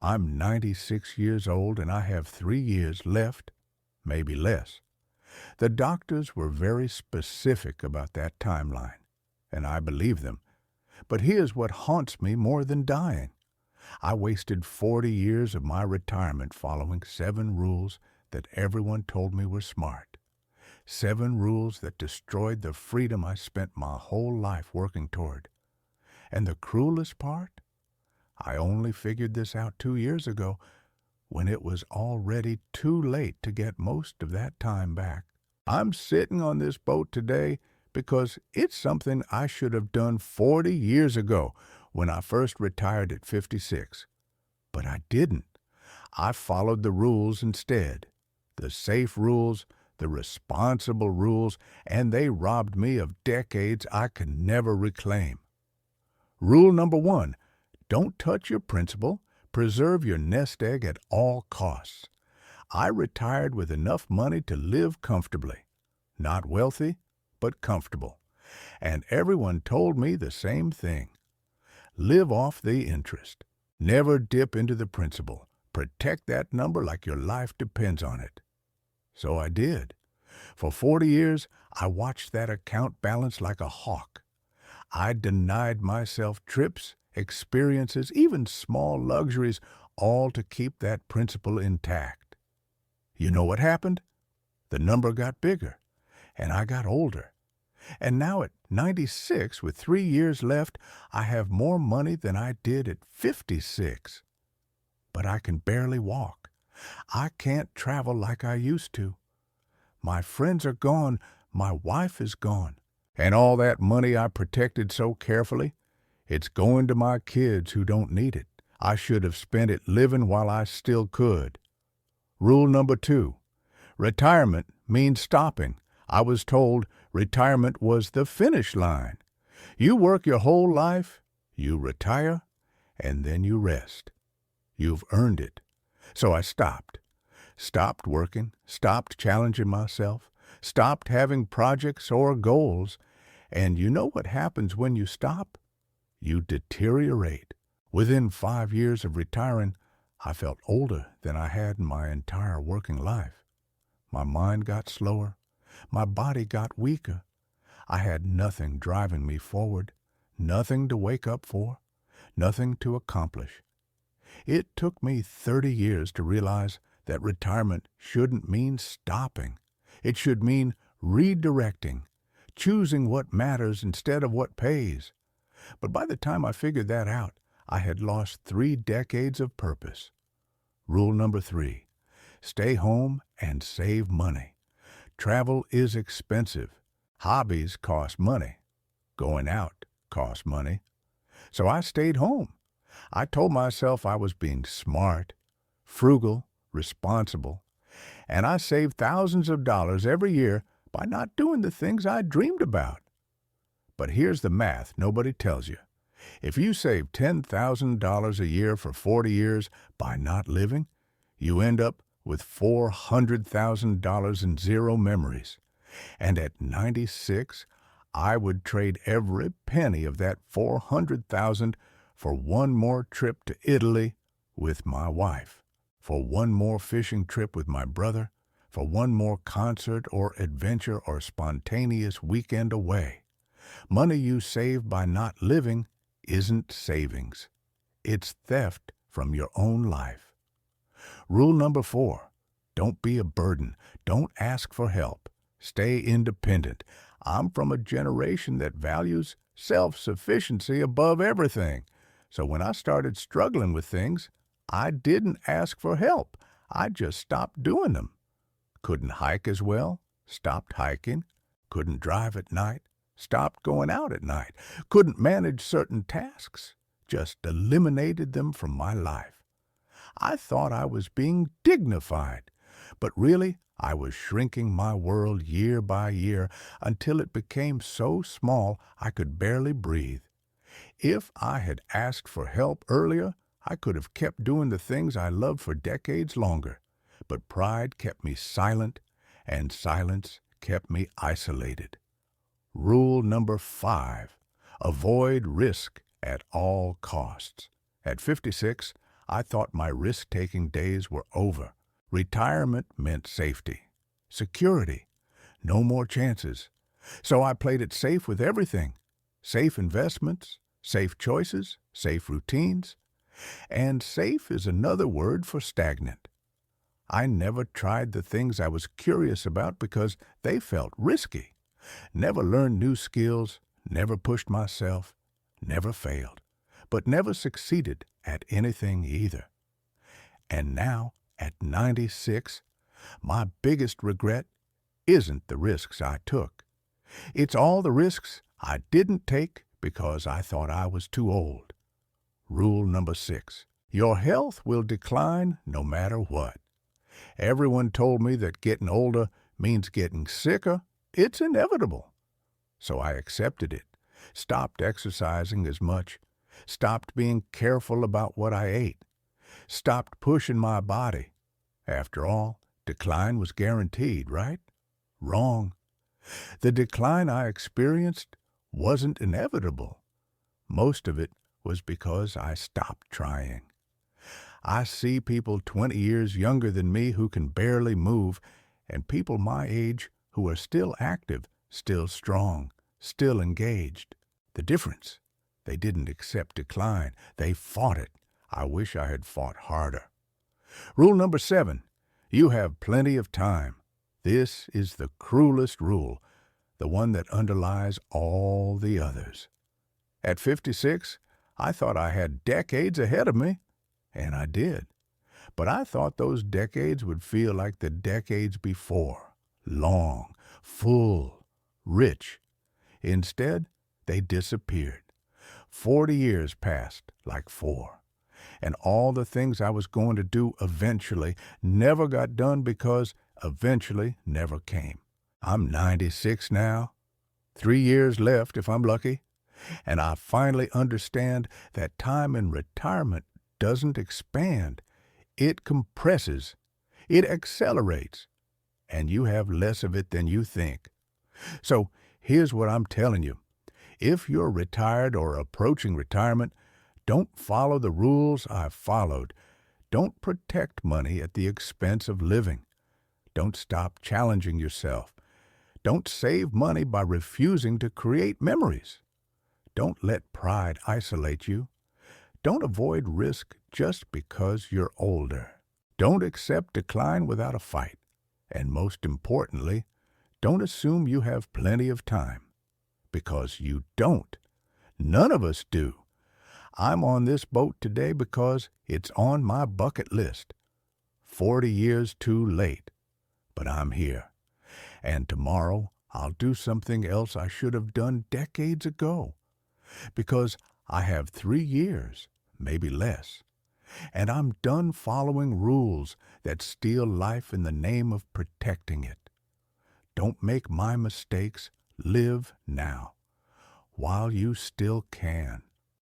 I'm 96 years old and I have 3 years left, maybe less. The doctors were very specific about that timeline, and I believe them. But here's what haunts me more than dying. I wasted 40 years of my retirement following 7 rules that everyone told me were smart. 7 rules that destroyed the freedom I spent my whole life working toward. And the cruelest part? I only figured this out 2 years ago when it was already too late to get most of that time back. I'm sitting on this boat today because it's something I should have done 40 years ago when I first retired at 56. But I didn't. I followed the rules instead. The safe rules, the responsible rules, and they robbed me of decades I could never reclaim. Rule number 1, don't touch your principal. Preserve your nest egg at all costs. I retired with enough money to live comfortably. Not wealthy, but comfortable. And everyone told me the same thing. Live off the interest. Never dip into the principal. Protect that number like your life depends on it. So I did. For 40 years, I watched that account balance like a hawk. I denied myself trips, experiences, even small luxuries, all to keep that principle intact. You know what happened? The number got bigger, and I got older. And now at 96, with 3 years left, I have more money than I did at 56. But I can barely walk. I can't travel like I used to. My friends are gone. My wife is gone. And all that money I protected so carefully, it's going to my kids who don't need it. I should have spent it living while I still could. Rule number 2, retirement means stopping. I was told retirement was the finish line. You work your whole life, you retire, and then you rest. You've earned it. So I stopped. Stopped working, stopped challenging myself, stopped having projects or goals. And you know what happens when you stop? You deteriorate. Within 5 years of retiring, I felt older than I had in my entire working life. My mind got slower. My body got weaker. I had nothing driving me forward, nothing to wake up for, nothing to accomplish. It took me 30 years to realize that retirement shouldn't mean stopping. It should mean redirecting, choosing what matters instead of what pays. But by the time I figured that out, I had lost 3 decades of purpose. Rule number 3, stay home and save money. Travel is expensive. Hobbies cost money. Going out costs money. So I stayed home. I told myself I was being smart, frugal, responsible, and I saved thousands of dollars every year by not doing the things I dreamed about. But here's the math nobody tells you. If you save $10,000 a year for 40 years by not living, you end up with $400,000 in zero memories. And at 96, I would trade every penny of that $400,000 for one more trip to Italy with my wife, for one more fishing trip with my brother, for one more concert or adventure or spontaneous weekend away. Money you save by not living isn't savings. It's theft from your own life. Rule number 4, don't be a burden. Don't ask for help. Stay independent. I'm from a generation that values self-sufficiency above everything. So when I started struggling with things, I didn't ask for help. I just stopped doing them. Couldn't hike as well, stopped hiking. Couldn't drive at night, stopped going out at night. Couldn't manage certain tasks, just eliminated them from my life. I thought I was being dignified, but really I was shrinking my world year by year until it became so small I could barely breathe. If I had asked for help earlier, I could have kept doing the things I loved for decades longer. But pride kept me silent, and silence kept me isolated. Rule number 5, avoid risk at all costs. At 56, I thought my risk-taking days were over. Retirement meant safety, security, no more chances. So I played it safe with everything. Safe investments, safe choices, safe routines. And safe is another word for stagnant. I never tried the things I was curious about because they felt risky. Never learned new skills, never pushed myself, never failed, but never succeeded at anything either. And now, at 96, my biggest regret isn't the risks I took. It's all the risks I didn't take because I thought I was too old. Rule number 6. Your health will decline no matter what. Everyone told me that getting older means getting sicker. It's inevitable. So I accepted it, stopped exercising as much, stopped being careful about what I ate, stopped pushing my body. After all, decline was guaranteed, right? Wrong. The decline I experienced wasn't inevitable. Most of it was because I stopped trying. I see people 20 years younger than me who can barely move, and people my age who are still active, still strong, still engaged. The difference? They didn't accept decline. They fought it. I wish I had fought harder. Rule number 7. You have plenty of time. This is the cruelest rule, the one that underlies all the others. At 56, I thought I had decades ahead of me, and I did. But I thought those decades would feel like the decades before, long, full, rich. Instead, they disappeared. 40 years passed like 4. And all the things I was going to do eventually never got done because eventually never came. I'm 96 now, 3 years left if I'm lucky, and I finally understand that time in retirement doesn't expand. It compresses, it accelerates, and you have less of it than you think. So here's what I'm telling you. If you're retired or approaching retirement, don't follow the rules I've followed. Don't protect money at the expense of living. Don't stop challenging yourself. Don't save money by refusing to create memories. Don't let pride isolate you. Don't avoid risk just because you're older. Don't accept decline without a fight. And most importantly, don't assume you have plenty of time. Because you don't. None of us do. I'm on this boat today because it's on my bucket list. 40 years too late. But I'm here. And tomorrow I'll do something else I should have done decades ago. Because I have 3 years, maybe less. And I'm done following rules that steal life in the name of protecting it. Don't make my mistakes. Live now, while you still can.